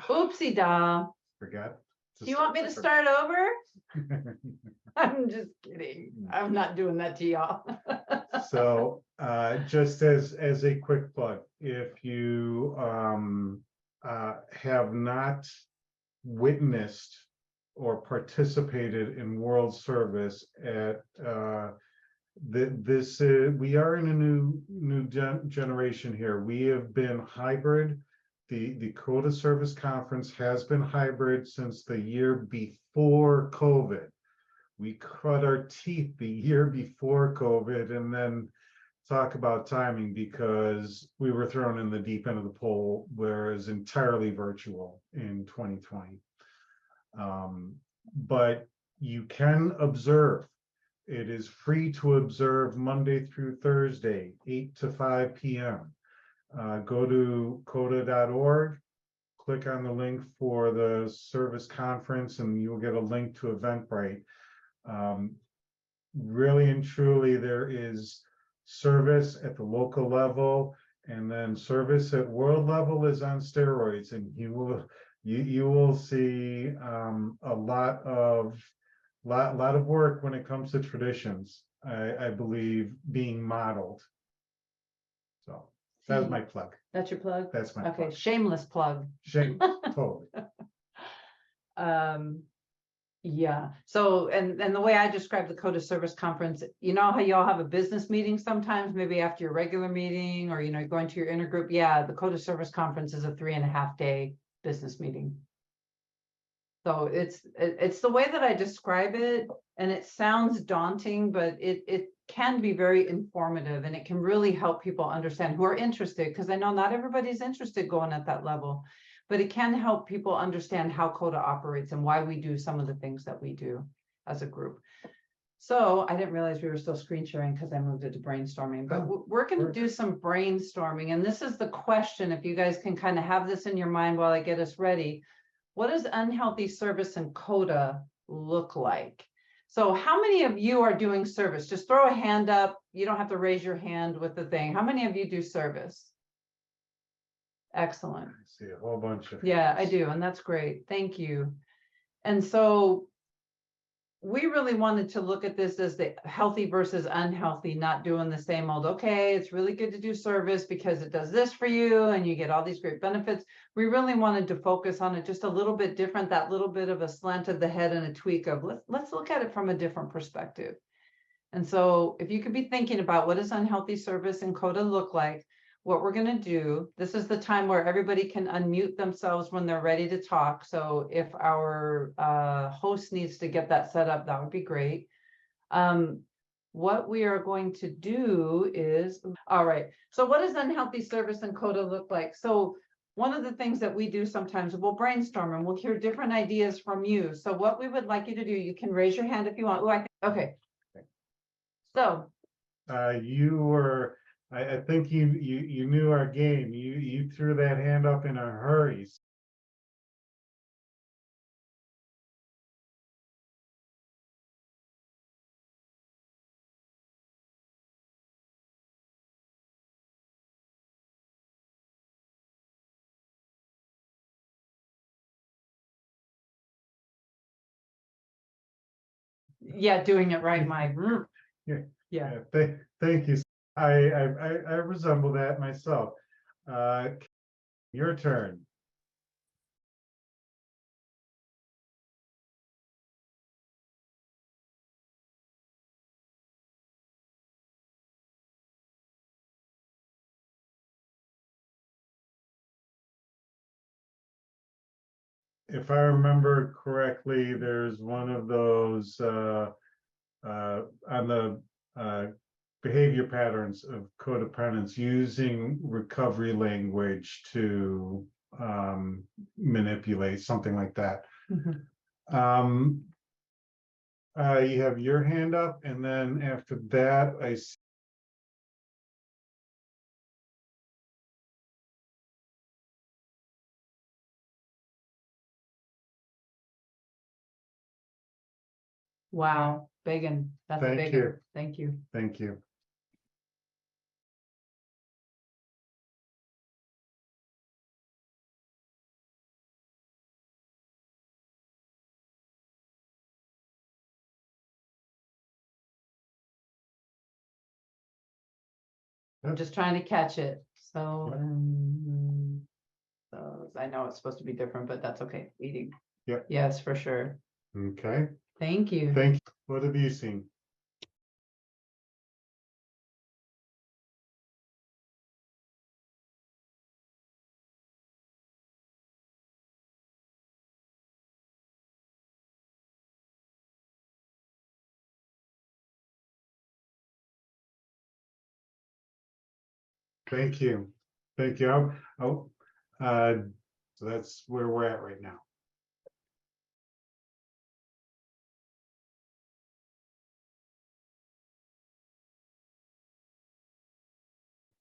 Oopsie da. Forgot. Do you want me to start over? I'm just kidding. I'm not doing that to y'all. So just as a quick plug, if you have not witnessed or participated in World Service at this we are in a new generation here. We have been hybrid. The CoDA Service Conference has been hybrid since the year before COVID. We cut our teeth the year before COVID, and then talk about timing, because we were thrown in the deep end of the pool, whereas entirely virtual in 2020. But you can observe. It is free to observe Monday through Thursday, 8 to 5 p.m. Go to CoDA.org, click on the link for the service conference, and you'll get a link to Eventbrite. Really and truly, there is service at the local level, and then service at world level is on steroids, and you will see a lot of work when it comes to traditions, I believe, being modeled. So that's my plug. That's your plug? That's my okay plug. Shameless plug. Shame. Totally. Yeah. So, and the way I describe the CoDA Service Conference, you know how y'all have a business meeting sometimes, maybe after your regular meeting, or, you know, going to your intergroup. Yeah, the CoDA Service Conference is a 3.5-day business meeting. So it's the way that I describe it, and it sounds daunting, but it can be very informative, and it can really help people understand who are interested, because I know not everybody's interested going at that level. But it can help people understand how CoDA operates and why we do some of the things that we do as a group. So I didn't realize we were still screen sharing because I moved it to brainstorming, but we're going to do some brainstorming. And this is the question, if you guys can kind of have this in your mind while I get us ready. What does unhealthy service in CoDA look like? So how many of you are doing service? Just throw a hand up. You don't have to raise your hand with the thing. How many of you do service? Excellent. I see a whole bunch of. Yeah, I do. And that's great. Thank you. And so we really wanted to look at this as the healthy versus unhealthy, not doing the same old, okay, it's really good to do service because it does this for you and you get all these great benefits. We really wanted to focus on it just a little bit different, that little bit of a slant of the head and a tweak of let's look at it from a different perspective. And so if you could be thinking about what does unhealthy service in CoDA look like, what we're going to do, this is the time where everybody can unmute themselves when they're ready to talk. So if our host needs to get that set up, that would be great. What we are going to do is, all right, so what does unhealthy service in CoDA look like? So one of the things that we do sometimes, we'll brainstorm and we'll hear different ideas from you. So what we would like you to do, you can raise your hand if you want. Ooh, okay. So you were, I think you knew our game. You threw that hand up in a hurry. yeah, doing it right, Mike. Yeah. Thank you. I resemble that myself. Your turn. If I remember correctly, there's one of those on the behavior patterns of codependence, using recovery language to manipulate, something like that. Mm-hmm. You have your hand up, and then after that, I see. Wow, Biggin. That's a big one. Thank you. Thank you. I'm just trying to catch it. So, so I know it's supposed to be different, but that's okay. Eating. Yep. Yes, for sure. Okay, Thank you. thank you. What have you seen? Thank you. Thank you. So that's where we're at right now.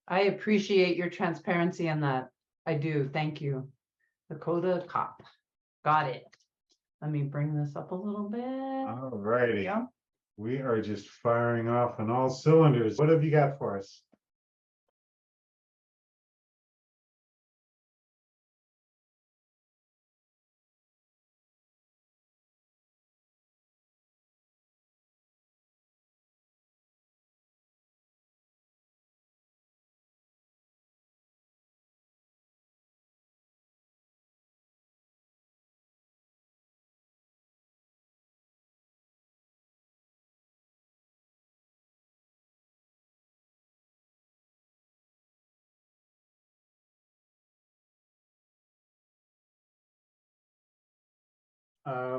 I appreciate your transparency on that. I do. Thank you. The CoDA cop. Got it. Let me bring this up a little bit. All righty. Yeah. We are just firing off on all cylinders. What have you got for us?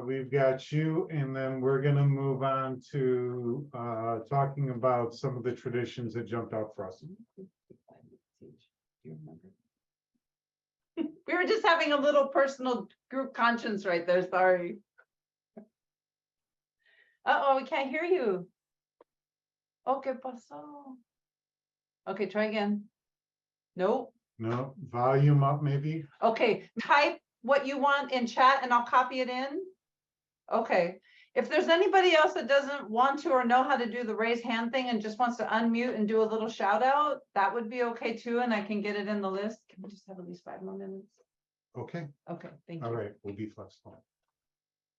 We've got you, and then we're gonna move on to talking about some of the traditions that jumped out for us. Do you remember? We were just having a little personal group conscience right there. Sorry. Uh-oh, we can't hear you. Oh, ¿qué pasó? Okay, try again. Nope. No, volume up maybe? Okay, type what you want in chat and I'll copy it in. Okay, if there's anybody else that doesn't want to or know how to do the raise hand thing and just wants to unmute and do a little shout out, that would be okay too, and I can get it in the list. Can we just have at least 5 more minutes? Okay, Okay, thank all you. right, we'll be flexible.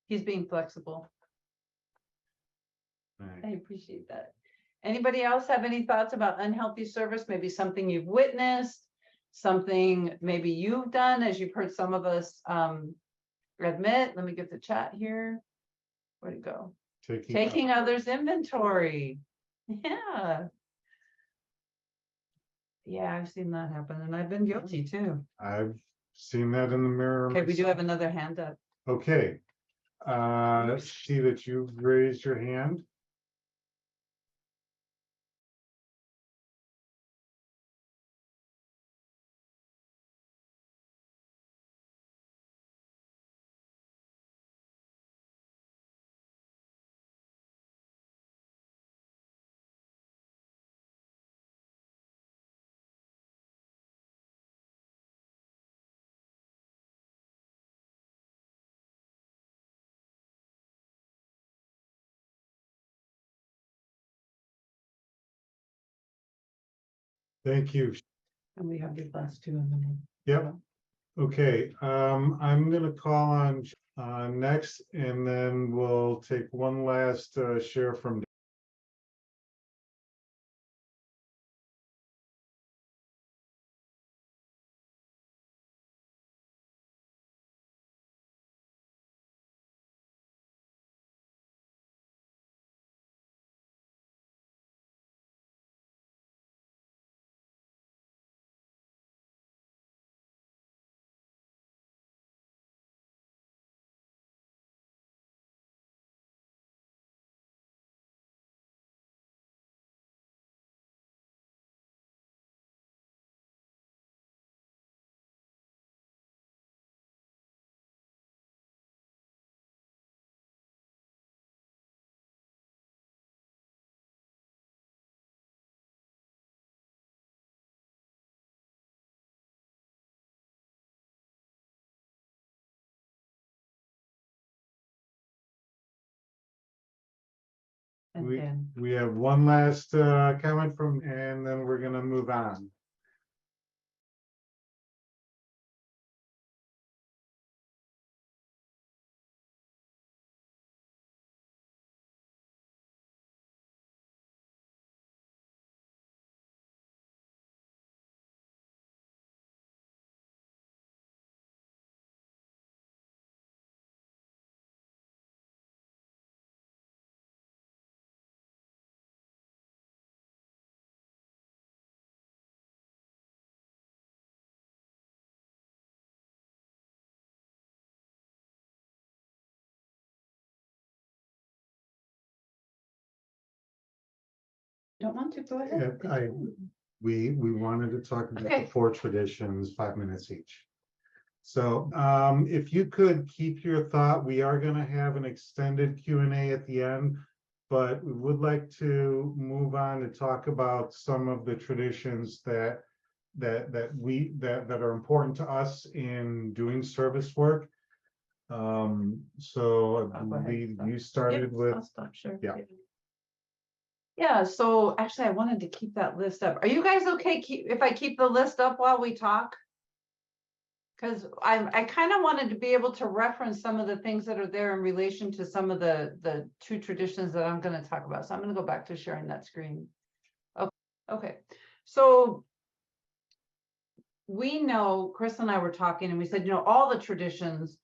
He's being flexible. All right. I appreciate that. Anybody else have any thoughts about unhealthy service? Maybe something you've witnessed, something maybe you've done, as you've heard some of us admit. Let me get the chat here. Where'd it go? Taking others' inventory. Yeah. Yeah, I've seen that happen, and I've been guilty too. I've seen that in the mirror. Okay, we do myself. have another hand up. Okay, see that you've raised your hand. Thank you. And we have the last two in the room. Yep. Okay, I'm gonna call on next, and then we'll take one last share from. And then We have one last comment from, and then we're gonna move on. don't want to, go ahead. We wanted to talk about Okay. the 4 traditions, 5 minutes each. So if you could keep your thought, we are going to have an extended Q&A at the end, but we would like to move on to talk about some of the traditions that are important to us in doing service work. So I Oh, go ahead. believe you started with, I'll stop, sure. yeah. Yeah, so actually I wanted to keep that list up. Are you guys okay if I keep the list up while we talk? Because I kind of wanted to be able to reference some of the things that are there in relation to some of the 2 traditions that I'm going to talk about. So I'm going to go back to sharing that screen. Okay. So we know, Chris and I were talking and we said, all the traditions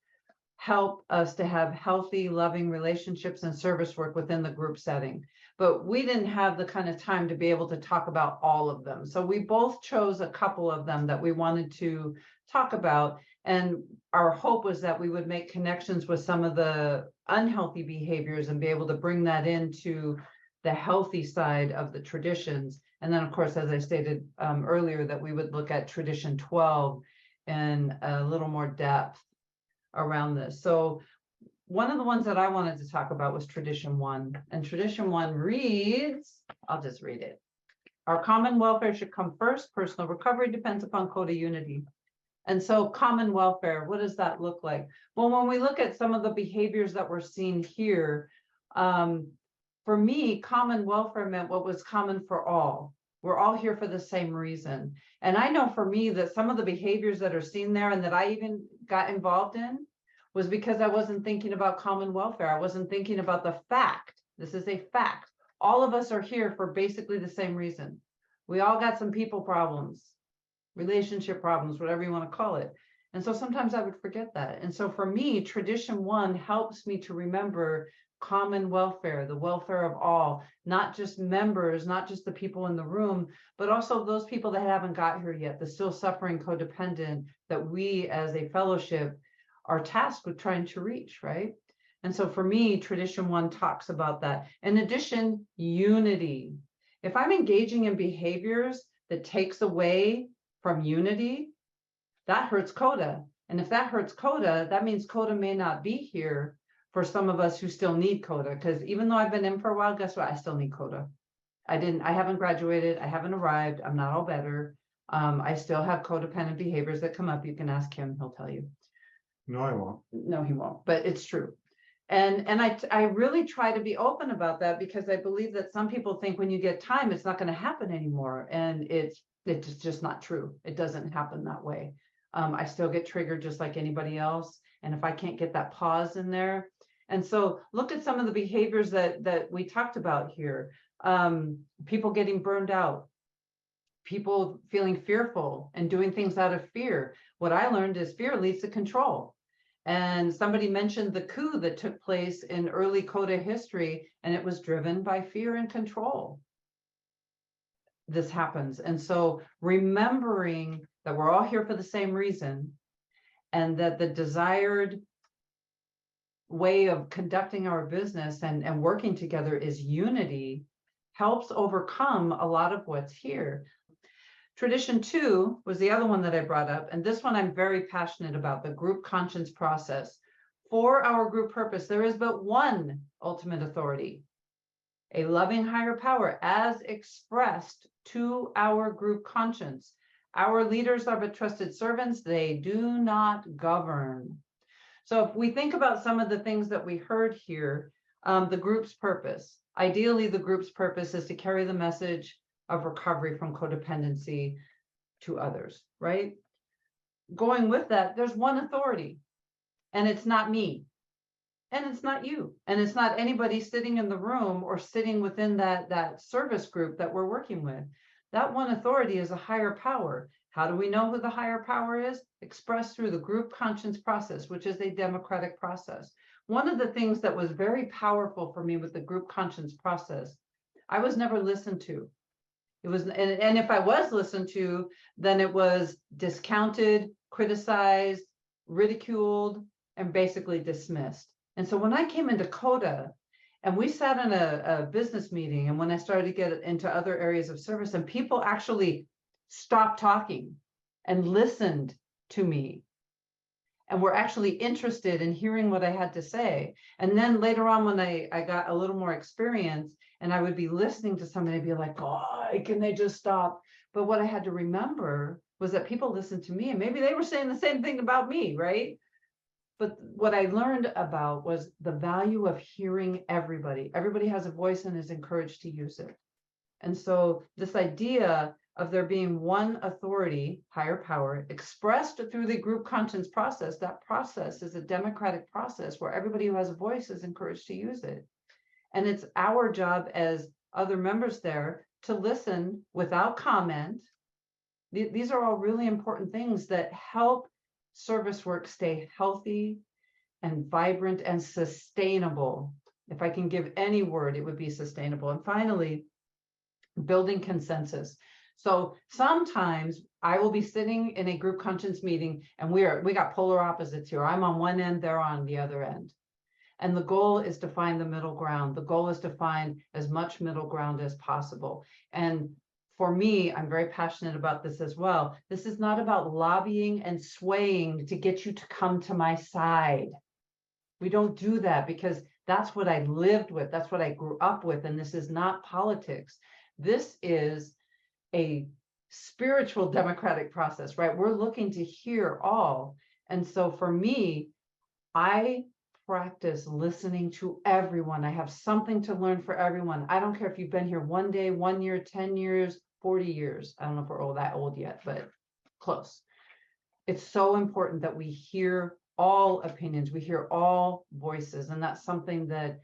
help us to have healthy, loving relationships and service work within the group setting. But we didn't have the kind of time to be able to talk about all of them. So we both chose a couple of them that we wanted to talk about. And our hope was that we would make connections with some of the unhealthy behaviors and be able to bring that into the healthy side of the traditions. And then, of course, as I stated earlier, that we would look at tradition 12 in a little more depth around this. So one of the ones that I wanted to talk about was tradition 1, and tradition 1 reads, I'll just read it. Our common welfare should come first. Personal recovery depends upon CoDA unity. And so common welfare, what does that look like? Well, when we look at some of the behaviors that we're seeing here, for me, common welfare meant what was common for all. We're all here for the same reason. And I know for me that some of the behaviors that are seen there and that I even got involved in was because I wasn't thinking about common welfare. I wasn't thinking about the fact. This is a fact. All of us are here for basically the same reason. We all got some people problems, relationship problems, whatever you want to call it. And so sometimes I would forget that. And so for me, tradition 1 helps me to remember common welfare, the welfare of all, not just members, not just the people in the room, but also those people that haven't got here yet, the still suffering codependent that we as a fellowship are tasked with trying to reach, right? And so for me, tradition 1 talks about that. In addition, unity. If I'm engaging in behaviors that takes away from unity, that hurts CoDA. And if that hurts CoDA, that means CoDA may not be here for some of us who still need CoDA. Because even though I've been in for a while, guess what? I still need CoDA. I haven't graduated. I haven't arrived. I'm not all better. I still have codependent behaviors that come up. You can ask him, he'll tell you. No, I won't. No, he won't, but it's true. And I really try to be open about that because I believe that some people think when you get time, it's not going to happen anymore. And it's just not true. It doesn't happen that way. I still get triggered just like anybody else. And if I can't get that pause in there. And so look at some of the behaviors that we talked about here. People getting burned out, people feeling fearful and doing things out of fear. What I learned is fear leads to control. And somebody mentioned the coup that took place in early CoDA history, and it was driven by fear and control. This happens. And so remembering that we're all here for the same reason and that the desired way of conducting our business and working together is unity helps overcome a lot of what's here. Tradition 2 was the other one that I brought up, and this one I'm very passionate about, the group conscience process. For our group purpose, there is but one ultimate authority, a loving higher power as expressed to our group conscience. Our leaders are but trusted servants, they do not govern. So if we think about some of the things that we heard here, the group's purpose, ideally the group's purpose is to carry the message of recovery from codependency to others, right? Going with that, there's one authority, and it's not me, and it's not you, and it's not anybody sitting in the room or sitting within that service group that we're working with. That one authority is a higher power. How do we know who the higher power is? Expressed through the group conscience process, which is a democratic process. One of the things that was very powerful for me with the group conscience process, I was never listened to. It was, and if I was listened to, then it was discounted, criticized, ridiculed, and basically dismissed. And so when I came into CoDA And we sat in a business meeting, and when I started to get into other areas of service, and people actually stopped talking and listened to me and were actually interested in hearing what I had to say. And then later on, when I got a little more experience and I would be listening to somebody, I'd be like, oh, can they just stop? But what I had to remember was that people listened to me, and maybe they were saying the same thing about me, right? But what I learned about was the value of hearing everybody. Everybody has a voice and is encouraged to use it. And so this idea of there being one authority, higher power, expressed through the group conscience process, that process is a democratic process where everybody who has a voice is encouraged to use it. And it's our job as other members there to listen without comment. These are all really important things that help service work stay healthy and vibrant and sustainable. If I can give any word, it would be sustainable. And finally, building consensus. So sometimes I will be sitting in a group conscience meeting, and we got polar opposites here. I'm on one end, they're on the other end. And the goal is to find the middle ground. The goal is to find as much middle ground as possible. And for me, I'm very passionate about this as well. This is not about lobbying and swaying to get you to come to my side. We don't do that because that's what I lived with. That's what I grew up with. And this is not politics. This is a spiritual democratic process, right? We're looking to hear all. And so for me, I practice listening to everyone. I have something to learn for everyone. I don't care if you've been here 1 day, 1 year, 10 years, 40 years. I don't know if we're all that old yet, but close. It's so important that we hear all opinions, we hear all voices, and that's something that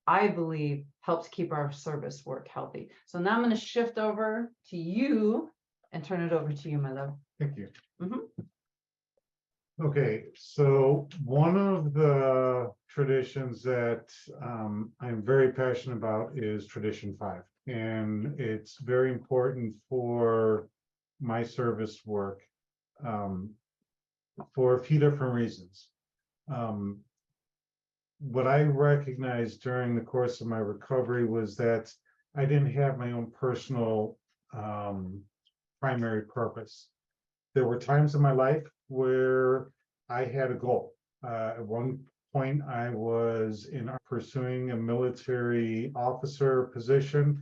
I believe helps keep our service work healthy. So now I'm going to shift over to you and turn it over to you, my love. Thank you. Okay, so one of the traditions that I'm very passionate about is Tradition 5. And it's very important for my service work for a few different reasons. What I recognized during the course of my recovery was that I didn't have my own personal primary purpose. There were times in my life where I had a goal. At one point, I was pursuing a military officer position.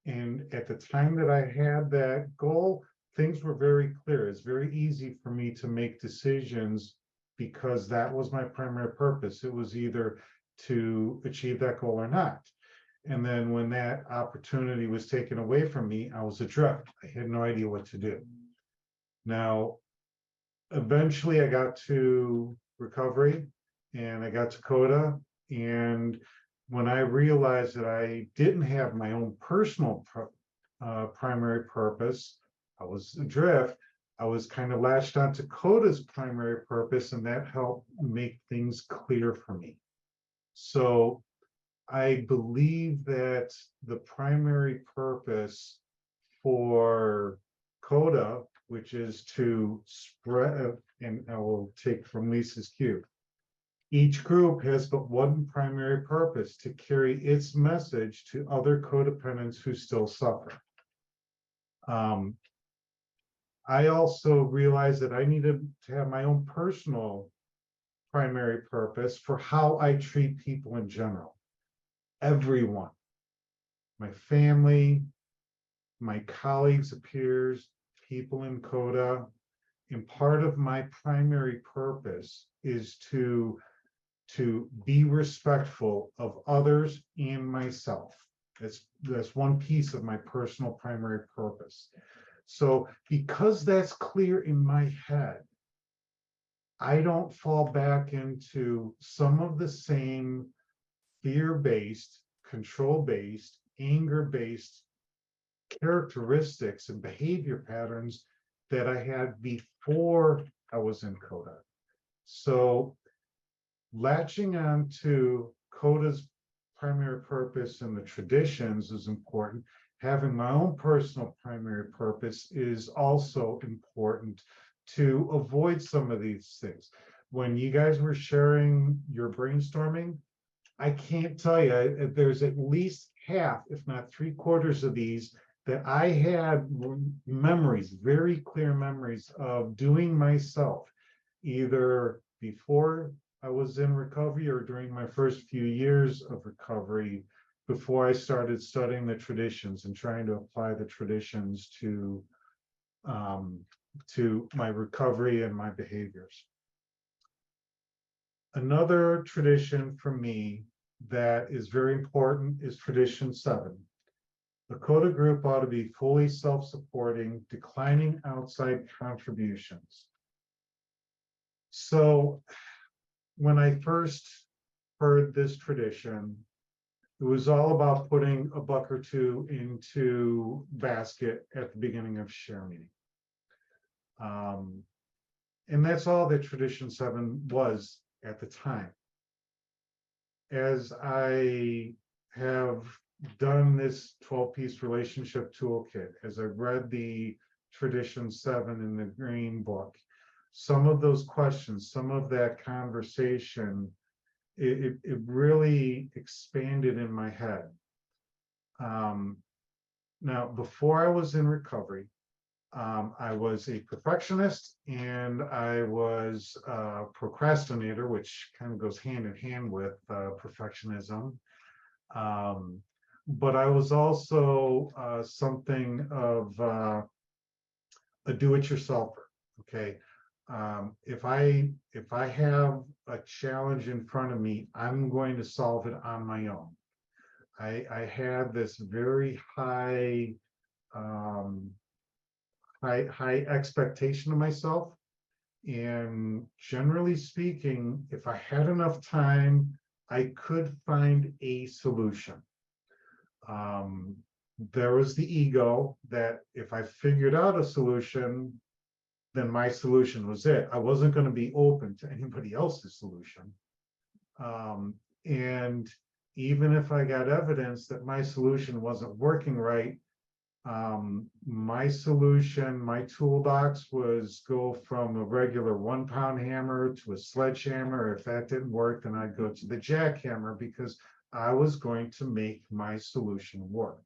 And at the time that I had that goal, things were very clear. It's very easy for me to make decisions because that was my primary purpose. It was either to achieve that goal or not. And then when that opportunity was taken away from me, I was adrift. I had no idea what to do. Now, eventually I got to recovery and I got to CoDA. And when I realized that I didn't have my own personal primary purpose, I was adrift. I was kind of latched onto CoDA's primary purpose, and that helped make things clear for me. So I believe that the primary purpose for CoDA, which is to spread, and I will take from Lisa's cue, each group has but one primary purpose: to carry its message to other codependents who still suffer. I also realized that I needed to have my own personal primary purpose for how I treat people in general. Everyone, my family, my colleagues, peers, people in CoDA. And part of my primary purpose is to be respectful of others and myself. That's one piece of my personal primary purpose. So because that's clear in my head, I don't fall back into some of the same fear-based, control-based, anger-based characteristics and behavior patterns that I had before I was in CoDA. So latching on to CoDA's primary purpose and the traditions is important. Having my own personal primary purpose is also important to avoid some of these things. When you guys were sharing your brainstorming, I can't tell you, there's at least half, if not 3/4 of these that I had memories, very clear memories of doing myself, either before I was in recovery or during my first few years of recovery, before I started studying the traditions and trying to apply the traditions to my recovery and my behaviors. Another tradition for me that is very important is tradition 7. The CoDA group ought to be fully self-supporting, declining outside contributions. So when I first heard this tradition, it was all about putting a buck or two into basket at the beginning of share meeting. And that's all that tradition 7 was at the time. As I have done this 12-piece relationship toolkit, as I've read the tradition 7 in the green book, some of those questions, some of that conversation, it really expanded in my head. Now, before I was in recovery, I was a perfectionist and I was a procrastinator, which kind of goes hand in hand with perfectionism. But I was also something of a do-it-yourselfer. Okay, if I have a challenge in front of me, I'm going to solve it on my own. I had this very high expectation of myself, and generally speaking, if I had enough time, I could find a solution. There was the ego that if I figured out a solution, then my solution was it. I wasn't going to be open to anybody else's solution. And even if I got evidence that my solution wasn't working right, my solution, my toolbox was go from a regular 1-pound hammer to a sledgehammer. If that didn't work, then I'd go to the jackhammer because I was going to make my solution work.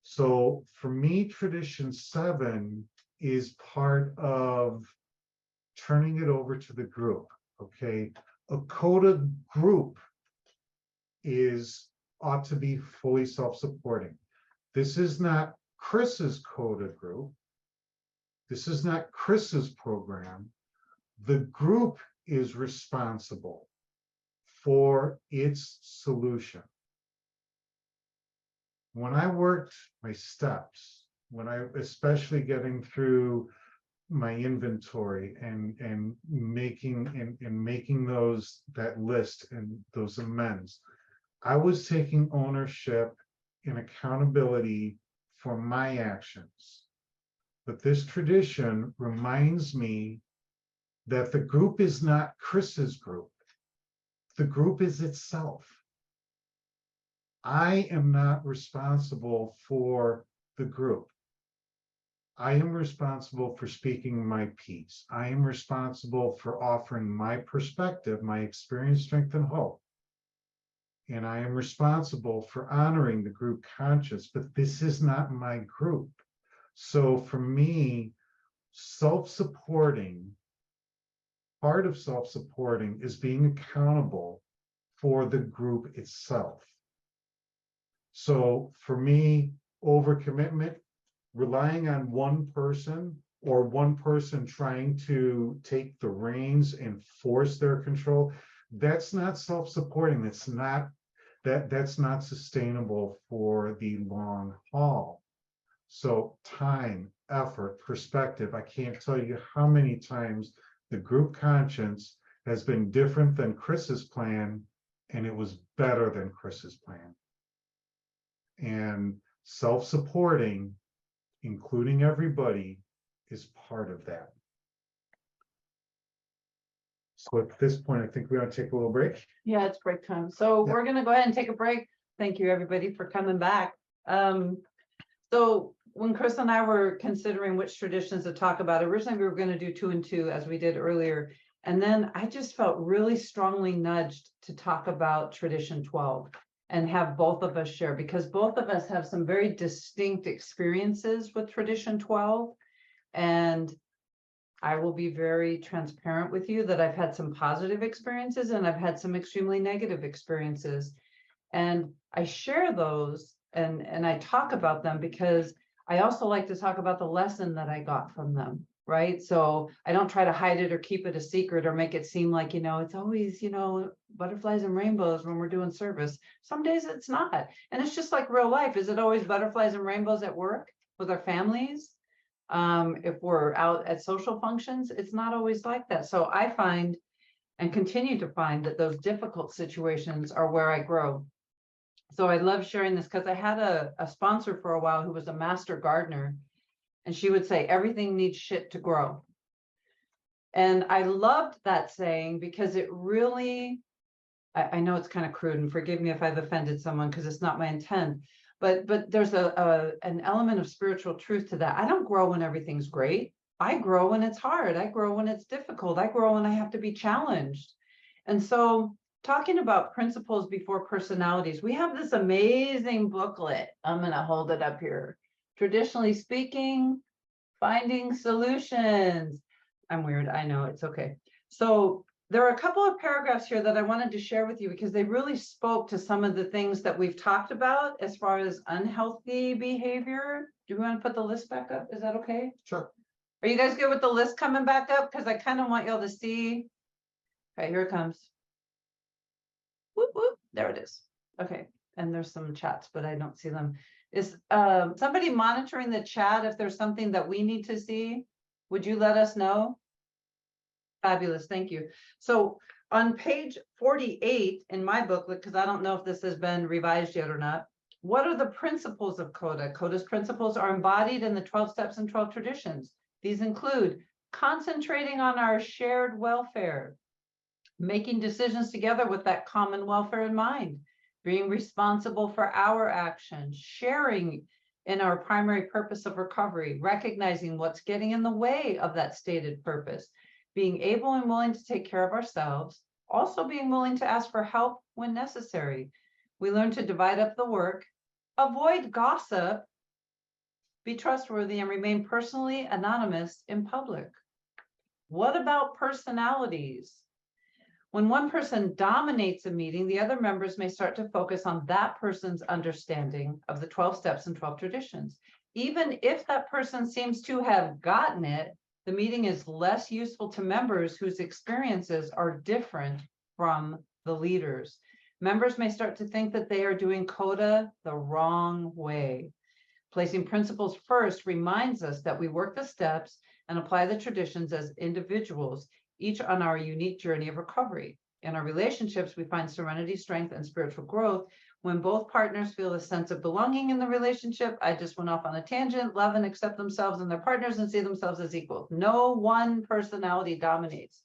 So for me, tradition 7 is part of turning it over to the group. Okay, a CoDA group ought to be fully self-supporting. This is not Chris's CoDA group. This is not Chris's program. The group is responsible for its solution. When I worked my steps, especially getting through my inventory and making that list and those amends, I was taking ownership and accountability for my actions. But this tradition reminds me that the group is not Chris's group. The group is itself. I am not responsible for the group. I am responsible for speaking my piece. I am responsible for offering my perspective, my experience, strength, and hope. And I am responsible for honoring the group conscience, but this is not my group. So for me, self-supporting, part of self-supporting is being accountable for the group itself. So for me, overcommitment, relying on one person or one person trying to take the reins and force their control, that's not self-supporting. That's not sustainable for the long haul. So time, effort, perspective, I can't tell you how many times the group conscience has been different than Chris's plan, and it was better than Chris's plan. And self-supporting, including everybody, is part of that. So at this point, I think we want to take a little break. Yeah, it's break time. So Yeah. we're going to go ahead and take a break. Thank you, everybody, for coming back. So when Chris and I were considering which traditions to talk about, originally we were going to do 2 and 2 as we did earlier. And then I just felt really strongly nudged to talk about Tradition 12 and have both of us share, because both of us have some very distinct experiences with Tradition 12. And I will be very transparent with you that I've had some positive experiences and I've had some extremely negative experiences. And I share those and I talk about them because I also like to talk about the lesson that I got from them, right? So I don't try to hide it or keep it a secret or make it seem like, it's always, butterflies and rainbows when we're doing service. Some days it's not. And it's just like real life. Is it always butterflies and rainbows at work with our families? If we're out at social functions, it's not always like that. So I find and continue to find that those difficult situations are where I grow. So I love sharing this because I had a sponsor for a while who was a master gardener, and she would say, everything needs shit to grow. And I loved that saying because it really, I know it's kind of crude, and forgive me if I've offended someone because it's not my intent, but there's an element of spiritual truth to that. I don't grow when everything's great. I grow when it's hard. I grow when it's difficult. I grow when I have to be challenged. And so talking about principles before personalities, we have this amazing booklet. I'm going to hold it up here. Traditionally speaking, finding solutions. I'm weird. I know, it's okay. So there are a couple of paragraphs here that I wanted to share with you because they really spoke to some of the things that we've talked about as far as unhealthy behavior. Do we want to put the list back up? Is that okay? Sure. Are you guys good with the list coming back up? Because I kind of want y'all to see. Okay, here it comes. Whoop, whoop. There it is. Okay, and there's some chats, but I don't see them. Is somebody monitoring the chat? If there's something that we need to see, would you let us know? Fabulous, thank you. So on page 48 in my booklet, because I don't know if this has been revised yet or not, what are the principles of CoDA? CoDA's principles are embodied in the 12 steps and 12 traditions. These include concentrating on our shared welfare, making decisions together with that common welfare in mind, being responsible for our actions, sharing in our primary purpose of recovery, recognizing what's getting in the way of that stated purpose, being able and willing to take care of ourselves, also being willing to ask for help when necessary. We learn to divide up the work, avoid gossip, be trustworthy, and remain personally anonymous in public. What about personalities? When one person dominates a meeting, the other members may start to focus on that person's understanding of the 12 steps and 12 traditions. Even if that person seems to have gotten it, the meeting is less useful to members whose experiences are different from the leaders. Members may start to think that they are doing CoDA the wrong way. Placing principles first reminds us that we work the steps and apply the traditions as individuals, each on our unique journey of recovery. In our relationships, we find serenity, strength, and spiritual growth when both partners feel a sense of belonging in the relationship. I just went off on a tangent. Love and accept themselves and their partners and see themselves as equal. No one personality dominates.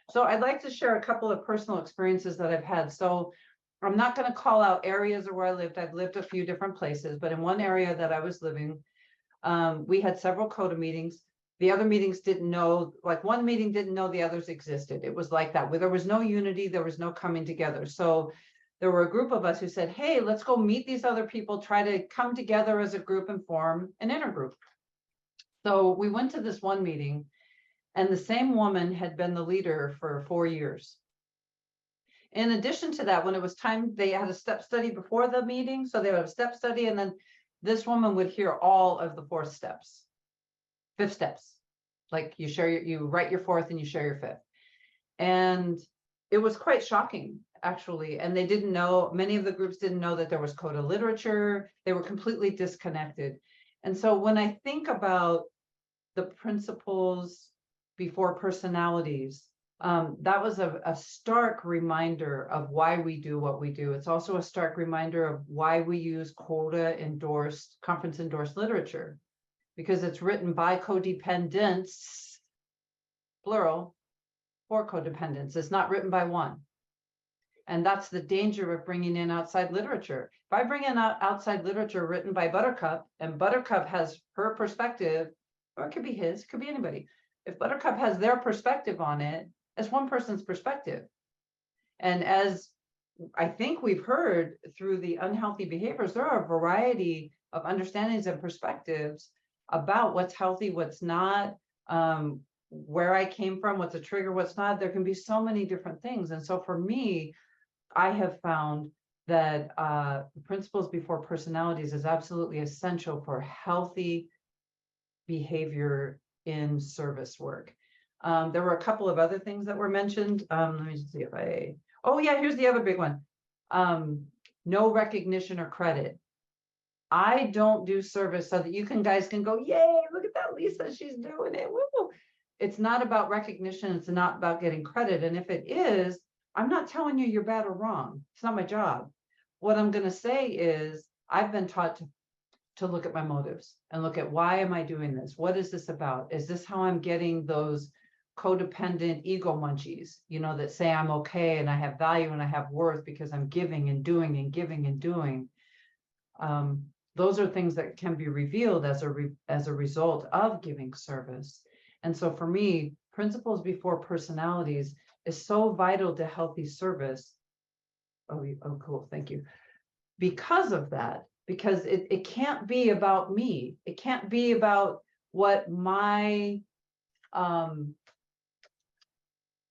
So I'd like to share a couple of personal experiences that I've had. So I'm not going to call out areas or where I lived. I've lived a few different places, but in one area that I was living, we had several CoDA meetings. The other meetings didn't know, like one meeting didn't know the others existed. It was like that, where there was no unity, there was no coming together. So there were a group of us who said, hey, let's go meet these other people, try to come together as a group and form an intergroup. So we went to this one meeting, and the same woman had been the leader for 4 years. In addition to that, when it was time, they had a step study before the meeting. So they would have a step study, and then this woman would hear all of the 4 steps. 5 steps, like you write your 4th and you share your 5th. And it was quite shocking, actually. And they didn't know, many of the groups didn't know that there was CoDA literature. They were completely disconnected. And so when I think about the principles before personalities, that was a stark reminder of why we do what we do. It's also a stark reminder of why we use CoDA endorsed, conference endorsed literature, because it's written by codependents, plural, for codependents. It's not written by one. And that's the danger of bringing in outside literature. If I bring in outside literature written by Buttercup, and Buttercup has her perspective, or it could be his, it could be anybody. If Buttercup has their perspective on it, as one person's perspective. And as I think we've heard through the unhealthy behaviors, there are a variety of understandings and perspectives about what's healthy, what's not, where I came from, what's a trigger, what's not. There can be so many different things. And so for me, I have found that principles before personalities is absolutely essential for healthy behavior in service work. There were a couple of other things that were mentioned. Let me just see if oh yeah, here's the other big one. No recognition or credit. I don't do service so that you guys can go, yay, look at that Lisa, she's doing it. Woo. It's not about recognition. It's not about getting credit. And if it is, I'm not telling you you're bad or wrong. It's not my job. What I'm going to say is I've been taught to look at my motives and look at, why am I doing this? What is this about? Is this how I'm getting those codependent ego munchies, that say I'm okay and I have value and I have worth because I'm giving and doing and giving and doing. Those are things that can be revealed as a result of giving service. And so for me, principles before personalities is so vital to healthy service. Oh, cool. Thank you. Because of that, because it can't be about me. It can't be about what my,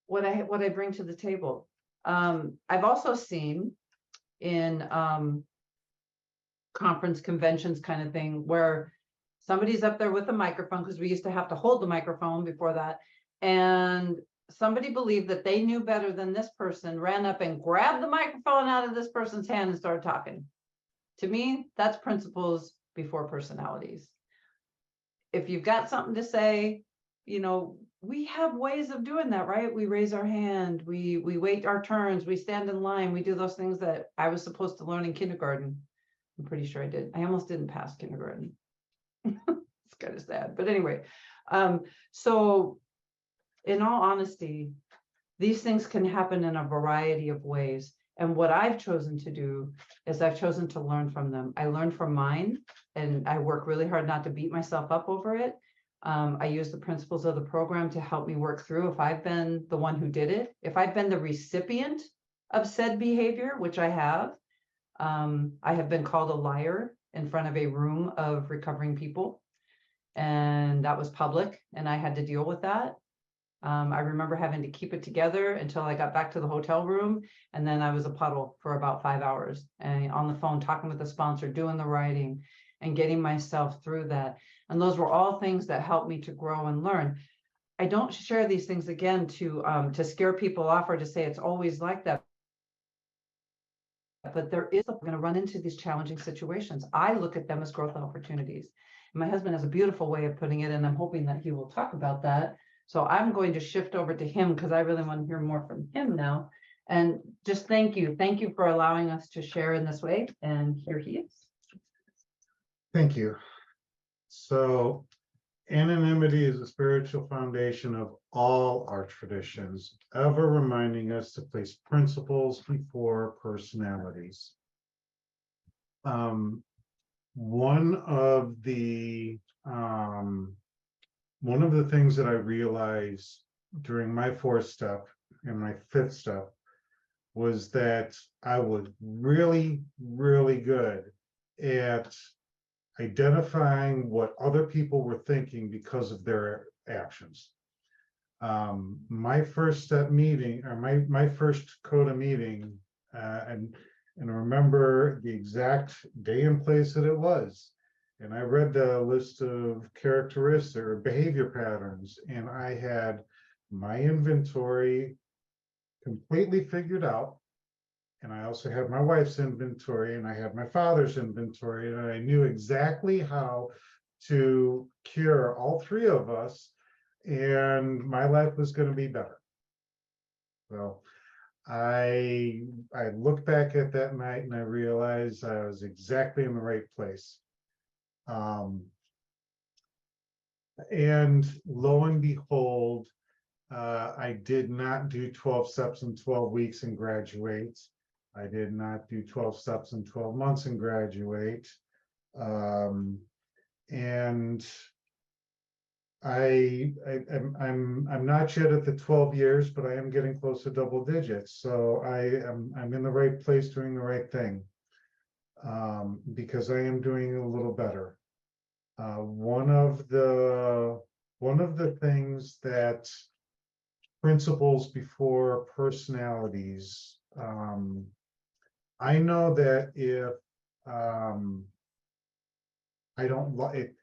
what I bring to the table. I've also seen in conference conventions kind of thing where somebody's up there with a microphone, because we used to have to hold the microphone before that, and somebody believed that they knew better than this person, ran up and grabbed the microphone out of this person's hand and started talking. To me, that's principles before personalities. If you've got something to say, we have ways of doing that, right? We raise our hand, we wait our turns, we stand in line, we do those things that I was supposed to learn in kindergarten. I'm pretty sure I did. I almost didn't pass kindergarten. It's kind of sad, but anyway. So in all honesty, these things can happen in a variety of ways. And what I've chosen to do is I've chosen to learn from them. I learned from mine, and I work really hard not to beat myself up over it. I use the principles of the program to help me work through if I've been the one who did it, if I've been the recipient of said behavior, which I have. I have been called a liar in front of a room of recovering people, and that was public, and I had to deal with that. I remember having to keep it together until I got back to the hotel room, and then I was a puddle for about 5 hours, and on the phone talking with the sponsor, doing the writing and getting myself through that. And those were all things that helped me to grow and learn. I don't share these things again to scare people off or to say it's always like that. But there is going to run into these challenging situations. I look at them as growth opportunities. And my husband has a beautiful way of putting it, and I'm hoping that he will talk about that. So I'm going to shift over to him because I really want to hear more from him now. And just thank you. Thank you for allowing us to share in this way. And here he is. Thank you. So anonymity is the spiritual foundation of all our traditions, ever reminding us to place principles before personalities. One of the things that I realized during my 4th step and my 5th step was that I was really, really good at identifying what other people were thinking because of their actions. My first step meeting, or my first CoDA meeting, and I remember the exact day and place that it was. And I read the list of characteristics or behavior patterns, and I had my inventory completely figured out. And I also had my wife's inventory, and I had my father's inventory, and I knew exactly how to cure all 3 of us, and my life was going to be better. So I look back at that night and I realized I was exactly in the right place. And lo and behold, I did not do 12 steps in 12 weeks and graduate. I did not do 12 steps in 12 months and graduate. And I'm not yet at the 12 years, but I am getting close to double digits. So I'm in the right place doing the right thing. Because I am doing a little better. One of the things that principles before personalities. I know that I don't like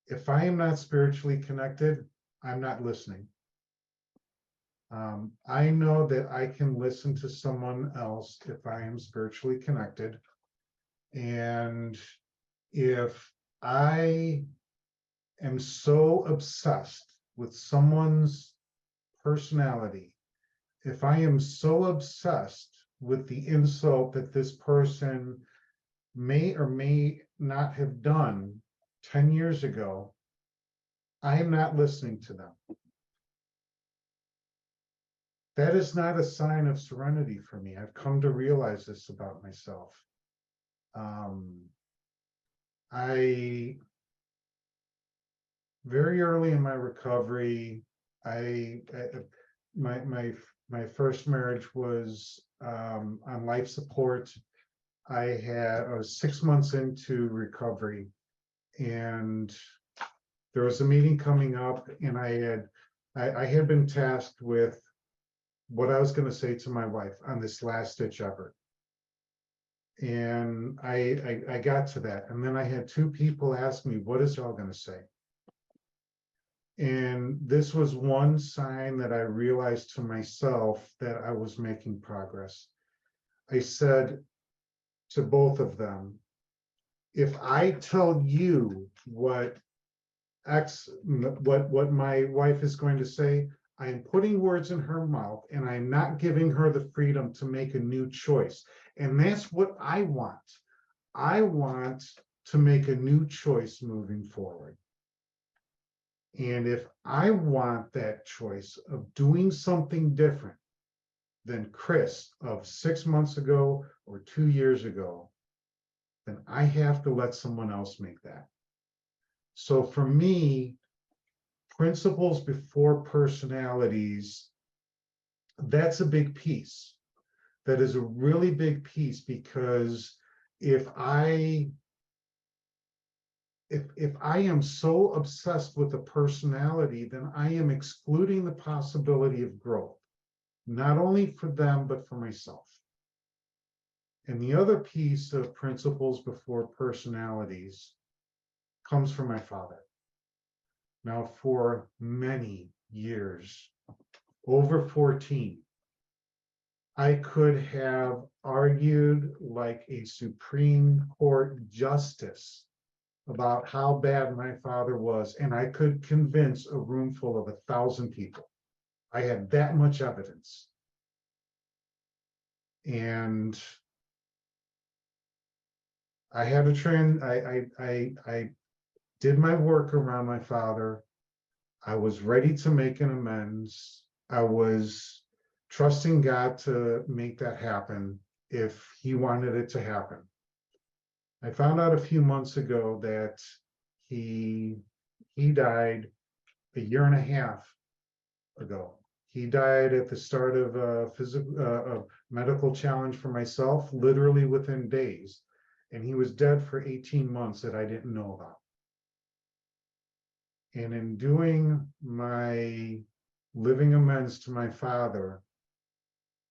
if I am not spiritually connected, I'm not listening. I know that I can listen to someone else if I am spiritually connected. And if I am so obsessed with someone's personality, if I am so obsessed with the insult that this person may or may not have done 10 years ago, I am not listening to them. That is not a sign of serenity for me. I've come to realize this about myself. I very early in my recovery, my first marriage was on life support. I was 6 months into recovery, and there was a meeting coming up, and I had been tasked with what I was going to say to my wife on this last ditch effort. And I got to that, and then I had two people ask me, what is y'all going to say? And this was one sign that I realized to myself that I was making progress. I said to both of them, if I tell you what my wife is going to say, I am putting words in her mouth, and I'm not giving her the freedom to make a new choice. And that's what I want. I want to make a new choice moving forward. And if I want that choice of doing something different than Chris of 6 months ago or 2 years ago, then I have to let someone else make that. So for me, principles before personalities, that's a big piece. That is a really big piece, because if I am so obsessed with a personality, then I am excluding the possibility of growth, not only for them, but for myself. And the other piece of principles before personalities comes from my father. Now, for many years, over 14, I could have argued like a Supreme Court justice about how bad my father was, and I could convince a room full of 1,000 people. I had that much evidence. And I had a trend. I did my work around my father. I was ready to make an amends. I was trusting God to make that happen if he wanted it to happen. I found out a few months ago that he died a year and a half ago. He died at the start of a medical challenge for myself, literally within days. And he was dead for 18 months that I didn't know about. And in doing my living amends to my father,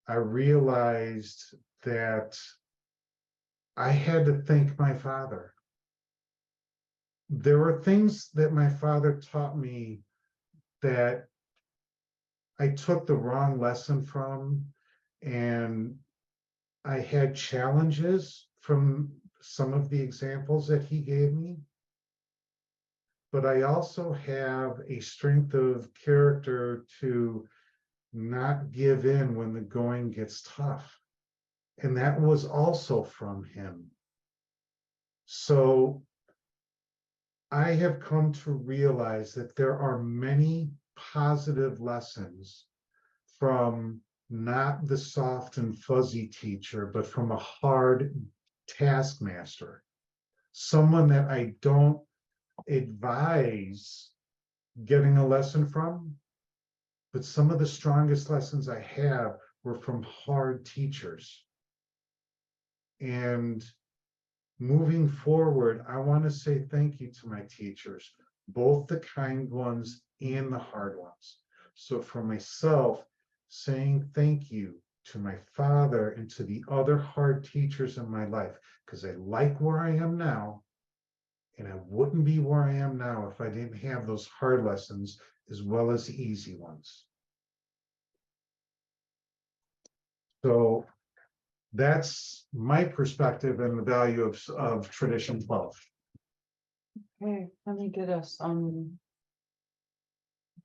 I realized that I had to thank my father. There were things that my father taught me that I took the wrong lesson from, and I had challenges from some of the examples that he gave me. But I also have a strength of character to not give in when the going gets tough. And that was also from him. So I have come to realize that there are many positive lessons from not the soft and fuzzy teacher, but from a hard taskmaster, someone that I don't advise getting a lesson from, but some of the strongest lessons I have were from hard teachers. And moving forward, I want to say thank you to my teachers, both the kind ones and the hard ones. So for myself, saying thank you to my father and to the other hard teachers in my life, because I like where I am now, and I wouldn't be where I am now if I didn't have those hard lessons as well as the easy ones. So that's my perspective and the value of tradition 12. Okay, let me get us I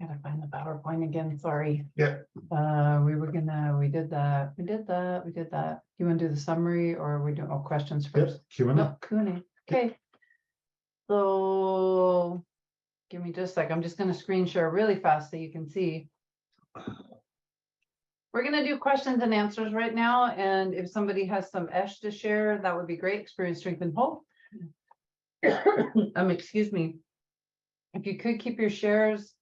gotta find the PowerPoint again, sorry. Yeah. We did that. You wanna do the summary or are we doing questions first? Yep. Q&A. No, Q&A, okay. So, give me just a sec, I'm just gonna screen share really fast so you can see. We're gonna do questions and answers right now, and if somebody has some ESH to share, that would be great, experience, strength, and hope. Excuse me. If you could keep your shares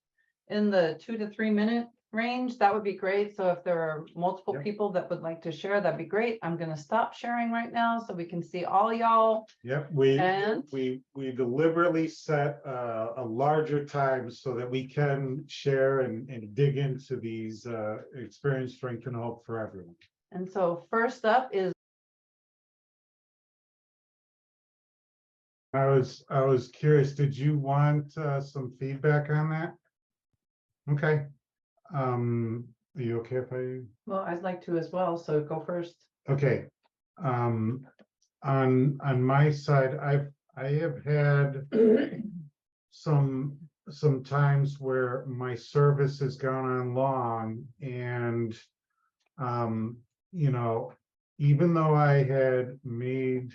in the 2 to 3 minute range, that would be great. So if there are multiple Yep. people that would like to share, that'd be great. I'm gonna stop sharing right now so we can see all y'all. Yep, And- we deliberately set a larger time so that we can share and dig into these experience, strength, and hope for everyone. And so first up is I was curious, did you want some feedback on that? Okay. Are you okay if I? well, I'd like to as well, so go first. Okay. On my side, I have had some times where my service has gone on long, and you know, even though I had made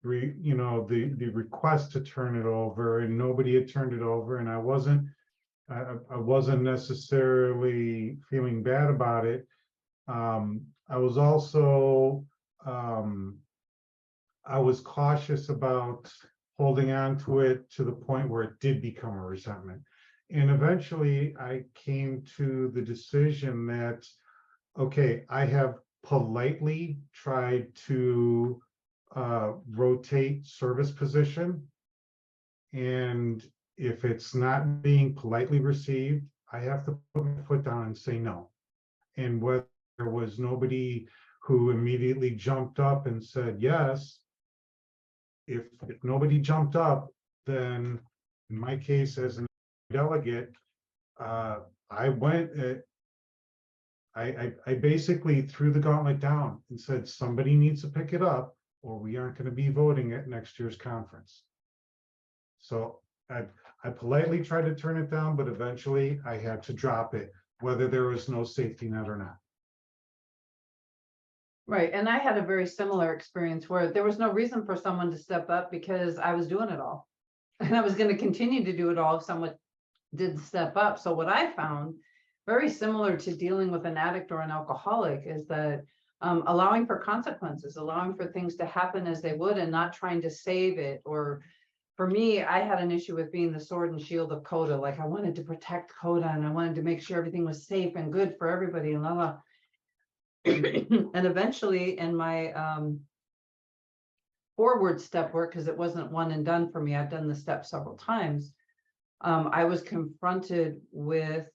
the request to turn it over and nobody had turned it over, and I wasn't necessarily feeling bad about it. I was also I was cautious about holding on to it to the point where it did become a resentment. And eventually I came to the decision that, okay, I have politely tried to rotate service position. And if it's not being politely received, I have to put my foot down and say no. And whether there was nobody who immediately jumped up and said yes, if nobody jumped up, then in my case as a delegate, I went, I basically threw the gauntlet down and said, somebody needs to pick it up or we aren't going to be voting at next year's conference. So I politely tried to turn it down, but eventually I had to drop it, whether there was no safety net or not. Right, and I had a very similar experience where there was no reason for someone to step up because I was doing it all. And I was going to continue to do it all if someone did step up. So what I found, very similar to dealing with an addict or an alcoholic, is that allowing for consequences, allowing for things to happen as they would and not trying to save it. Or for me, I had an issue with being the sword and shield of CoDA. Like I wanted to protect CoDA and I wanted to make sure everything was safe and good for everybody and blah, blah. And eventually in my forward step work, because it wasn't one and done for me, I've done the steps several times, I was confronted with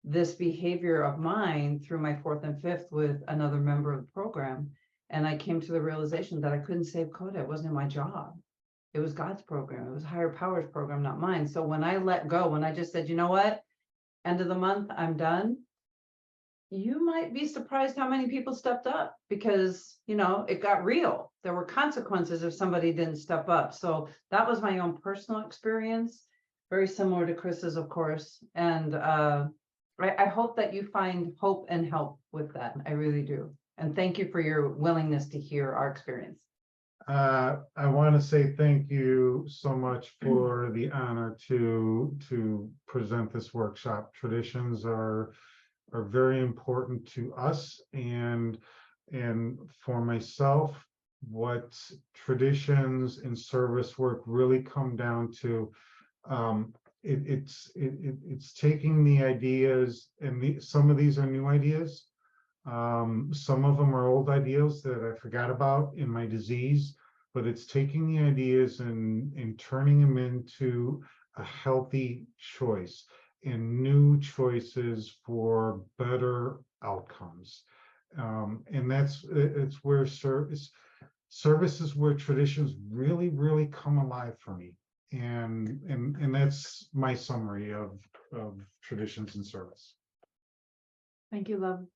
this behavior of mine through my 4th and 5th with another member of the program. And I came to the realization that I couldn't save CoDA. It wasn't my job. It was God's program. It was higher powers program, not mine. So when I let go, when I just said, you know what, end of the month, I'm done, you might be surprised how many people stepped up because, you know, it got real. There were consequences if somebody didn't step up. So that was my own personal experience, very similar to Chris's, of course. And I hope that you find hope and help with that. I really do. And thank you for your willingness to hear our experience. I want to say thank you so much for the honor to present this workshop. Traditions are very important to us, and for myself, what traditions and service work really come down to, it's taking the ideas, and some of these are new ideas. Some of them are old ideas that I forgot about in my disease, but it's taking the ideas and turning them into a healthy choice and new choices for better outcomes. And it's where service is where traditions really come alive for me. And that's my summary of traditions and service. Thank you, love.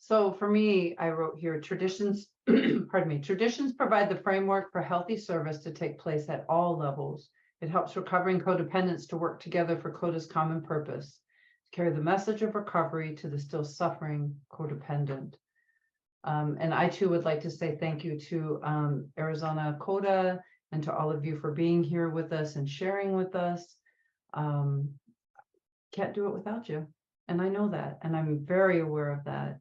So for me, I wrote here, traditions, pardon me, traditions provide the framework for healthy service to take place at all levels. It helps recovering codependents to work together for CoDA's common purpose, to carry the message of recovery to the still suffering codependent. And I too would like to say thank you to Arizona CoDA and to all of you for being here with us and sharing with us. Can't do it without you. And I know that, and I'm very aware of that.